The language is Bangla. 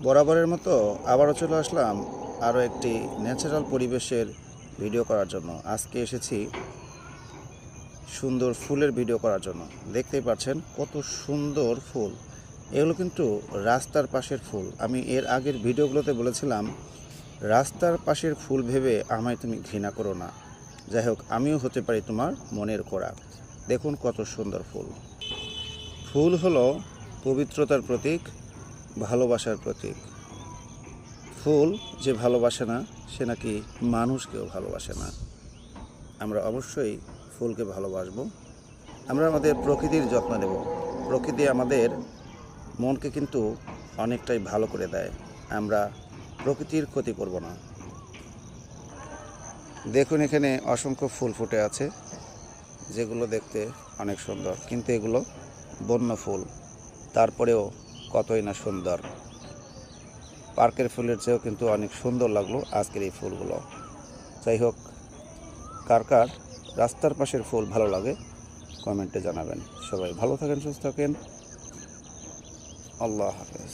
বরাবরের মতো আবারও চলে আসলাম আরও একটি ন্যাচারাল পরিবেশের ভিডিও করার জন্য। আজকে এসেছি সুন্দর ফুলের ভিডিও করার জন্য। দেখতেই পাচ্ছেন কত সুন্দর ফুল। এগুলো কিন্তু রাস্তার পাশের ফুল। আমি এর আগের ভিডিওগুলোতে বলেছিলাম রাস্তার পাশের ফুল ভেবে আমায় তুমি ঘৃণা করো না। যাই হোক, আমিও হতে পারি তোমার মনের কোড়া। দেখুন কত সুন্দর ফুল। ফুল হলো পবিত্রতার প্রতীক, ভালোবাসার প্রতীক। ফুল যে ভালোবাসে না সে নাকি মানুষকেও ভালোবাসে না। আমরা অবশ্যই ফুলকে ভালোবাসবো। আমরা আমাদের প্রকৃতির যত্ন নেব। প্রকৃতি আমাদের মনকে কিন্তু অনেকটাই ভালো করে দেয়। আমরা প্রকৃতির ক্ষতি করব না। দেখুন এখানে অসংখ্য ফুল ফুটে আছে, যেগুলো দেখতে অনেক সুন্দর, কিন্তু এগুলো বন্য ফুল। তারপরেও কতই না সুন্দর। পার্কের ফুলের চেয়েও কিন্তু অনেক সুন্দর লাগলো আজকের এই ফুলগুলো। যাই হোক, কার কার রাস্তার পাশের ফুল ভালো লাগে কমেন্টে জানাবেন। সবাই ভালো থাকেন, সুস্থ থাকেন। আল্লাহ হাফেজ।